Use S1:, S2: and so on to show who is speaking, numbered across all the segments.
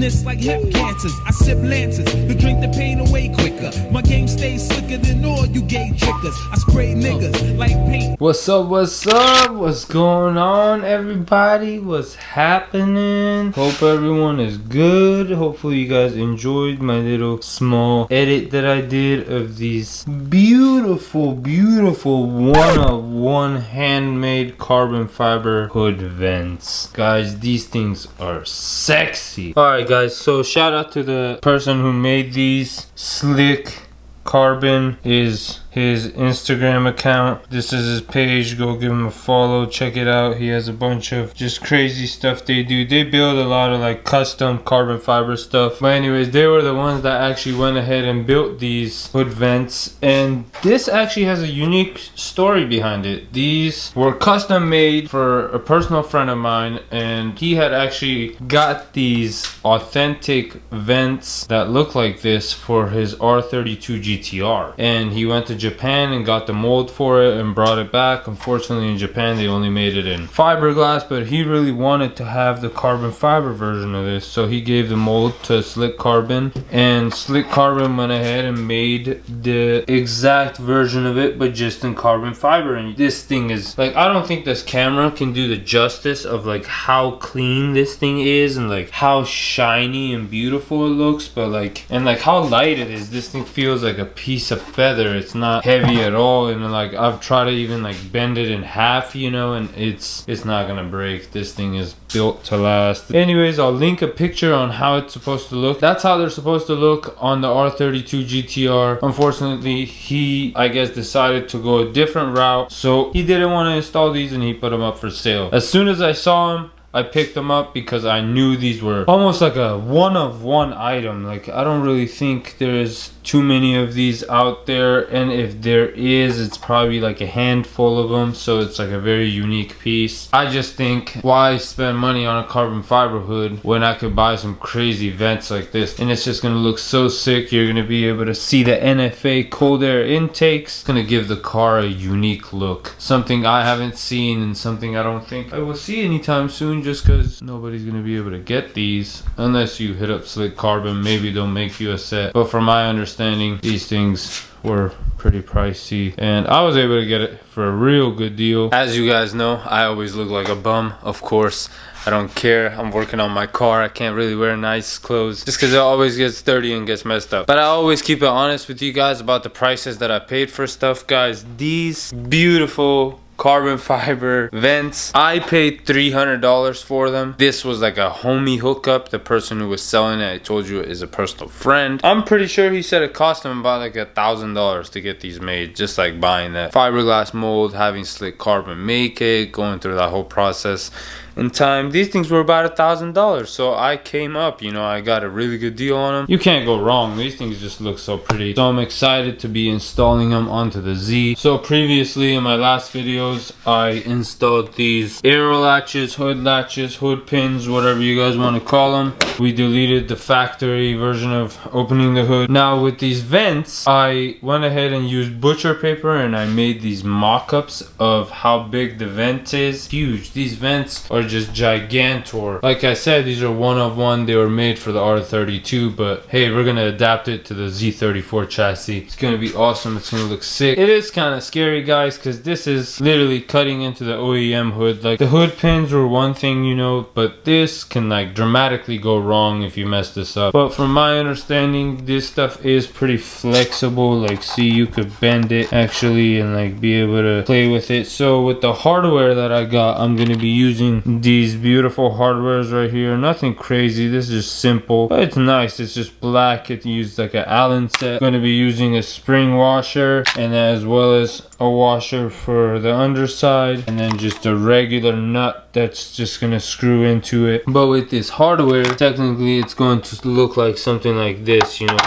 S1: poisonous like hip cancers. I sip lances to drink the pain away quicker. My game stays slicker than all you gay trickers. I spray niggas like paint.
S2: What's up, what's up? What's going on, everybody? What's happening? Hope everyone is good. Hopefully you guys enjoyed my little small edit that I did of these beautiful one-of-one handmade carbon fiber hood vents. Guys, these things are sexy. Alright guys, so shout out to the person who made these. Slick Carbon is his Instagram account. This is his page. Go give him a follow. Check it out. He has a bunch of just crazy stuff they do. They build a lot of like custom carbon fiber stuff. But anyways, they were the ones that actually went ahead and built these hood vents. And this actually has a unique story behind it. These were custom made for a personal friend of mine. And he had actually got these authentic vents that look like this for his R32 GTR. And he went to Japan and got the mold for it and brought it back. Unfortunately in Japan they only made it in fiberglass, but he really wanted to have the carbon fiber version of this, so he gave the mold to Slick Carbon, and Slick Carbon went ahead and made the exact version of it but just in carbon fiber. And this thing is like, I don't think this camera can do the justice of like how clean this thing is and like how shiny and beautiful it looks, but like, and like how light it is. This thing feels like a piece of feather. It's not heavy at all, and like I've tried to even like bend it in half, you know, and it's not gonna break. This thing is built to last. Anyways, I'll link a picture on how it's supposed to look. That's how they're supposed to look on the R32 GTR. Unfortunately, he, I guess, decided to go a different route, so he didn't want to install these and he put them up for sale. As soon as I saw him, I picked them up because I knew these were almost like a one-of-one item. Like, I don't really think there's too many of these out there, and if there is, it's probably like a handful of them, so it's like a very unique piece. I just think, why spend money on a carbon fiber hood when I could buy some crazy vents like this, and it's just gonna look so sick. You're gonna be able to see the NFA cold air intakes. It's gonna give the car a unique look, something I haven't seen and something I don't think I will see anytime soon, just because nobody's gonna be able to get these unless you hit up Slick Carbon. Maybe they'll make you a set, but from my understanding, these things were pretty pricey and I was able to get it for a real good deal. As you guys know, I always look like a bum. Of course, I don't care. I'm working on my car. I can't really wear nice clothes just because it always gets dirty and gets messed up. But I always keep it honest with you guys about the prices that I paid for stuff. Guys, these beautiful carbon fiber vents, I paid $300 for them. This was like a homie hookup. The person who was selling it, I told you, is a personal friend. I'm pretty sure he said it cost him about like $1,000 to get these made, just like buying that fiberglass mold, having Slick Carbon make it, going through that whole process. In time, these things were about $1,000, so I came up, you know, I got a really good deal on them. You can't go wrong. These things just look so pretty, so I'm excited to be installing them onto the Z. So previously in my last videos, I installed these aero latches, hood pins, whatever you guys want to call them. We deleted the factory version of opening the hood. Now with these vents, I went ahead and used butcher paper and I made these mock-ups of how big the vent is. Huge. These vents are just gigantor. Like I said, these are one-of-one. They were made for the R32, but hey, we're gonna adapt it to the Z34 chassis. It's gonna be awesome. It's gonna look sick. It is kind of scary, guys, because this is literally cutting into the OEM hood. Like, the hood pins were one thing, you know, but this can like dramatically go wrong if you mess this up. But from my understanding, this stuff is pretty flexible. Like, see, you could bend it actually and like be able to play with it. So with the hardware that I got, I'm gonna be using these beautiful hardwares right here. Nothing crazy, this is just simple, but it's nice. It's just black. It used like an Allen set. I'm going to be using a spring washer, and as well as a washer for the underside, and then just a regular nut that's just gonna screw into it. But with this hardware, technically it's going to look like something like this, you know,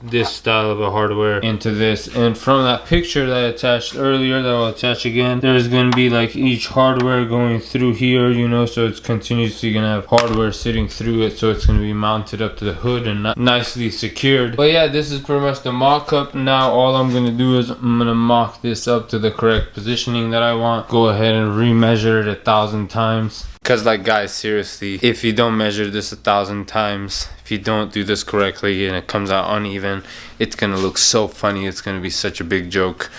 S2: this style of a hardware into this. And from that picture that I attached earlier, that I'll attach again, there's gonna be like each hardware going through here, you know, know, so it's continuously gonna have hardware sitting through it, so it's gonna be mounted up to the hood and nicely secured. But yeah, this is pretty much the mock-up. Now all I'm gonna do is I'm gonna mock this up to the correct positioning that I want. Go ahead and remeasure it 1,000 times. Cause like, guys, seriously, if you don't measure this 1,000 times, if you don't do this correctly and it comes out uneven, it's gonna look so funny. It's gonna be such a big joke.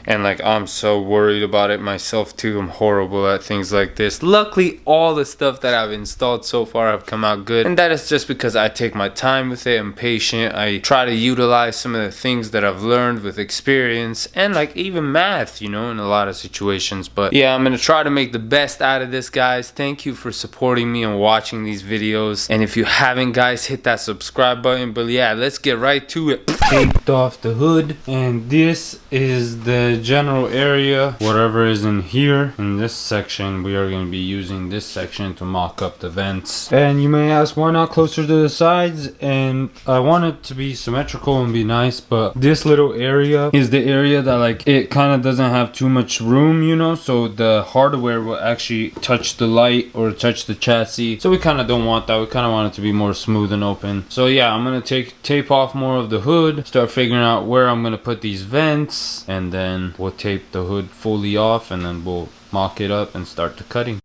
S2: And like, I'm so worried about it myself too. I'm horrible at things like this. Luckily, all the stuff that I've installed so far have come out good. And that is just because I take my time with it. I'm patient. I try to utilize some of the things that I've learned with experience and like even math, you know, in a lot of situations. But yeah, I'm gonna try to make the best out of this, guys. Thank you for supporting me and watching these videos. And if you haven't, guys, hit that subscribe button. But yeah, let's get right to it. Taped off the hood, and this is the general area. Whatever is in here in this section, we are going to be using this section to mock up the vents. And you may ask, why not closer to the sides? And I want it to be symmetrical and be nice, but this little area is the area that like it kind of doesn't have too much room, you know, so the hardware will actually touch the light or touch the chassis. So we kind of don't want that. We kind of want it to be more smooth and open. So yeah, I'm going to tape off more of the hood, start figuring out where I'm going to put these vents, and then we'll tape the hood fully off, and then we'll mock it up and start the cutting.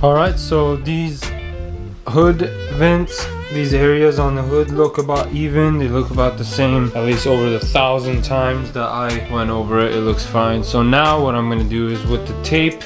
S2: Alright, so these hood vents, these areas on the hood look about even. They look about the same, at least over the 1,000 times that I went over it. It looks fine. So now what I'm going to do is with the tape,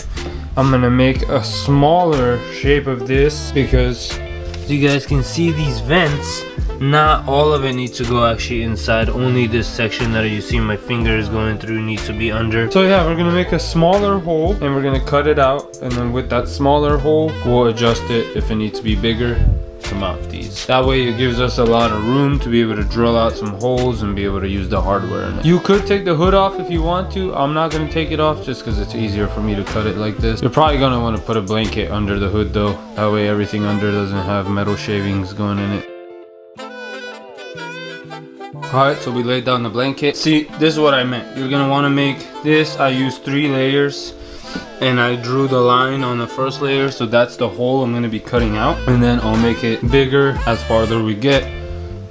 S2: I'm going to make a smaller shape of this, because as you guys can see, these vents, not all of it needs to go actually inside. Only this section that you see my finger is going through needs to be under. So yeah, we're gonna make a smaller hole and we're gonna cut it out, and then with that smaller hole we'll adjust it if it needs to be bigger to mount these. That way it gives us a lot of room to be able to drill out some holes and be able to use the hardware in it. You could take the hood off if you want to. I'm not gonna take it off just because it's easier for me to cut it like this. You're probably gonna want to put a blanket under the hood though. That way everything under doesn't have metal shavings going in it. Alright, so we laid down the blanket. See, this is what I meant. You're gonna want to make this. I used 3 layers and I drew the line on the first layer, so that's the hole I'm gonna be cutting out, and then I'll make it bigger as farther we get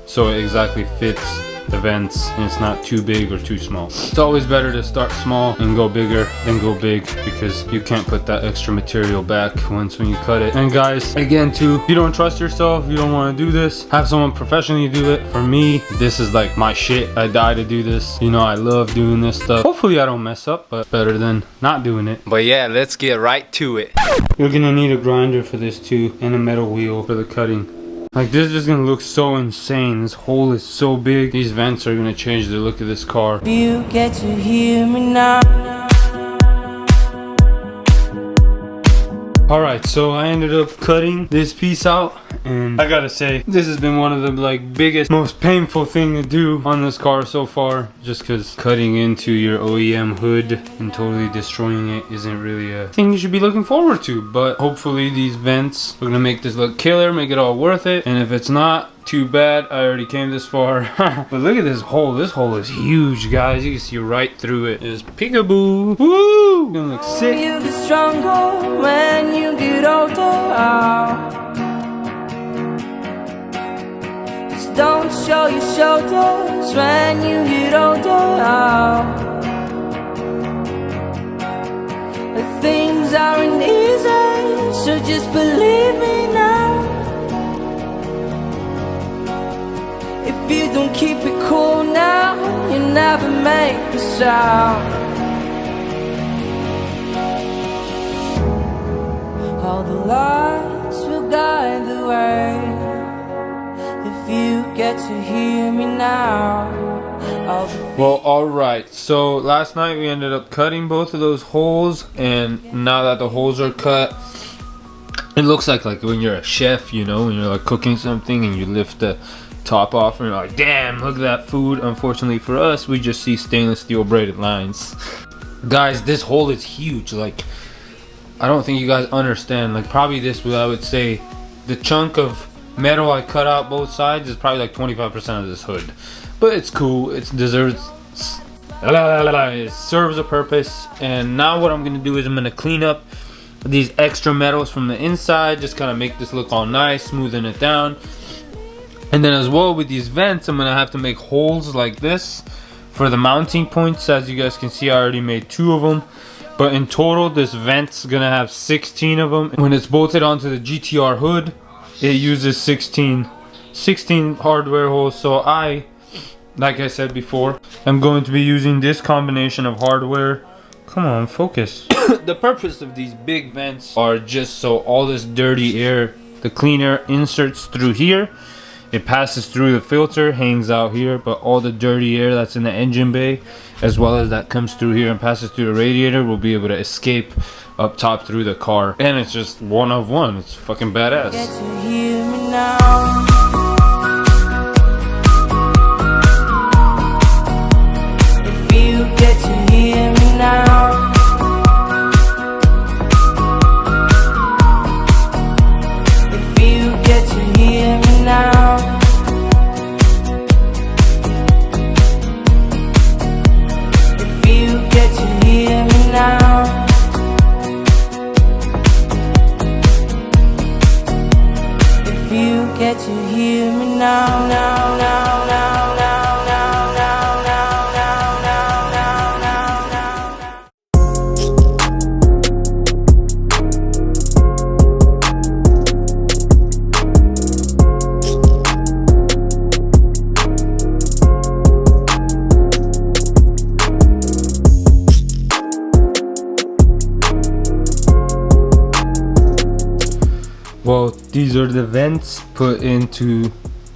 S2: so it exactly fits the vents and it's not too big or too small. It's always better to start small and go bigger than go big, because you can't put that extra material back when you cut it. And guys, again too, if you don't trust yourself, you don't want to do this, have someone professionally do it. For me, this is like my shit. I die to do this, you know. I love doing this stuff. Hopefully I don't mess up, but better than not doing it. But yeah, let's get right to it. You're gonna need a grinder for this too, and a metal wheel for the cutting. Like, this is just gonna look so insane. This hole is so big. These vents are gonna change the look of this car. You get to hear me now. Alright, so I ended up cutting this piece out, and I gotta say, this has been one of the like biggest, most painful thing to do on this car so far, just because cutting into your OEM hood and totally destroying it isn't really a thing you should be looking forward to. But hopefully these vents are gonna make this look killer, make it all worth it. And if it's not, too bad. I already came this far. But look at this hole. This hole is huge, guys. You can see right through it. It's peekaboo. Woo! Gonna look sick. You get stronger when you get older. Just don't show your shoulders when you get older. The things aren't easy, so just believe me now. If you don't keep it cool now, you never make a sound.
S3: The lights will guide the way. If you get to hear me now, I'll be.
S2: Well, alright, so last night we ended up cutting both of those holes, and now that the holes are cut, it looks like when you're a chef, you know, when you're like cooking something and you lift the top off and you're like, damn, look at that food. Unfortunately for us, we just see stainless steel braided lines. Guys, this hole is huge. Like, I don't think you guys understand. Like, probably this, I would say, the chunk of metal I cut out both sides is probably like 25% of this hood. But it's cool. It deserves. It serves a purpose. And now what I'm gonna do is I'm gonna clean up these extra metals from the inside, just kind of make this look all nice, smoothing it down. And then as well with these vents, I'm gonna have to make holes like this for the mounting points. As you guys can see, I already made 2 of them, but in total this vent's gonna have 16 of them. When it's bolted onto the GTR hood, it uses 16 hardware holes. So I, like I said before, I'm going to be using this combination of hardware. Come on, focus. The purpose of these big vents are just so all this dirty air, the clean air inserts through here. It passes through the filter, hangs out here, but all the dirty air that's in the engine bay, as well as that comes through here and passes through the radiator, will be able to escape up top through the car. And it's just one of one. It's fucking badass.
S3: Get to hear me now. If you get to hear me now. If you get to hear me now. If you get to hear me now. If you get to hear me now, now, now, now, now, now, now, now, now, now, now, now, now.
S2: Well, these are the vents put into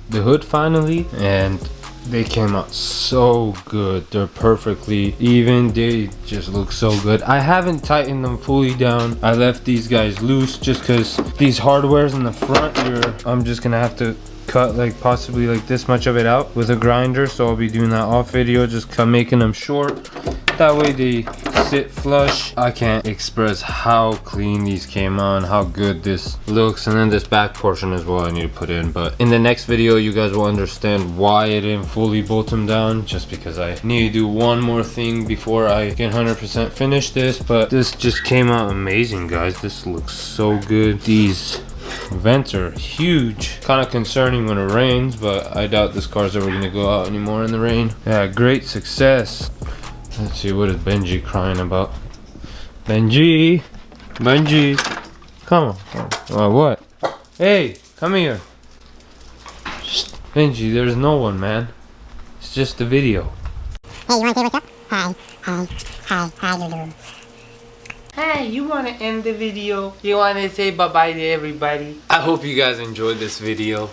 S2: the hood finally, and they came out so good. They're perfectly even. They just look so good. I haven't tightened them fully down. I left these guys loose just because these hardwares in the front here, I'm just gonna have to cut like possibly like this much of it out with a grinder. So I'll be doing that off video, just making them short. That way they sit flush. I can't express how clean these came on, how good this looks. And then this back portion as well I need to put in, but in the next video you guys will understand why I didn't fully bolt them down, just because I need to do one more thing before I can 100% finish this. But this just came out amazing, guys. This looks so good. These vents are huge. Kind of concerning when it rains, but I doubt this car's ever gonna go out anymore in the rain. Yeah, great success. Let's see, what is Benji crying about? Benji! Benji! Come on. What? Hey, come here. Shh. Benji, there's no one, man. It's just a video.
S4: Hey, you wanna say what's up? Hi, Lulu.
S5: Hi, you want to end the video? You want to say bye-bye to everybody?
S2: I hope you guys enjoyed this video.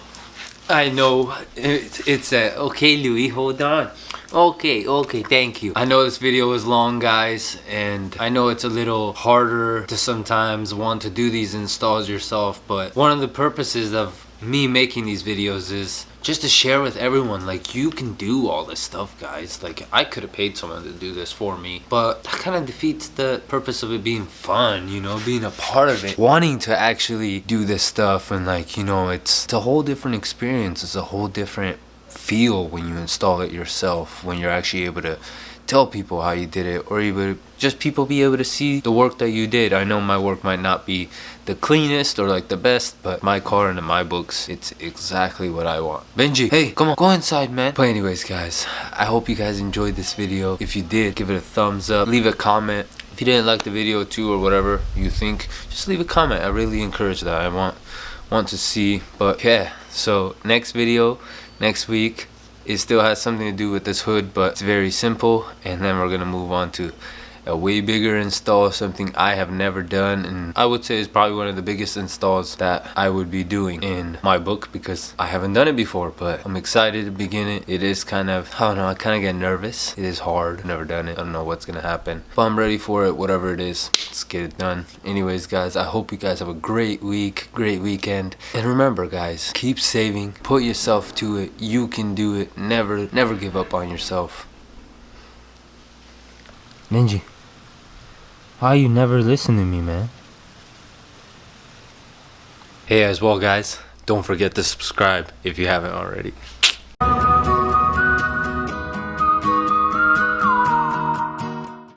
S2: I know it's okay, Louis, hold on.
S5: Okay, thank you.
S2: I know this video was long, guys, and I know it's a little harder to sometimes want to do these installs yourself, but one of the purposes of me making these videos is just to share with everyone, like, you can do all this stuff, guys. Like, I could have paid someone to do this for me, but that kind of defeats the purpose of it being fun, you know, being a part of it, wanting to actually do this stuff. And like, you know, it's a whole different experience. It's a whole different feel when you install it yourself, when you're actually able to tell people how you did it, or even just people be able to see the work that you did. I know my work might not be the cleanest or like the best, but my car and in my books, it's exactly what I want. Benji, hey, come on, go inside, man. But anyways, guys, I hope you guys enjoyed this video. If you did, give it a thumbs up, leave a comment. If you didn't like the video too, or whatever you think, just leave a comment. I really encourage that. I want to see. But yeah, so next video next week, it still has something to do with this hood, but it's very simple. And then we're gonna move on to a way bigger install, something I have never done, and I would say is probably one of the biggest installs that I would be doing in my book, because I haven't done it before. But I'm excited to begin it. It is kind of, I don't know, I kind of get nervous. It is hard. I've never done it. I don't know what's gonna happen, but I'm ready for it. Whatever it is, let's get it done. Anyways, guys, I hope you guys have a great week, great weekend, and remember, guys, keep saving, put yourself to it. You can do it. Never give up on yourself. Ninja, why you never listen to me, man? Hey, as well, guys, don't forget to subscribe if you haven't already.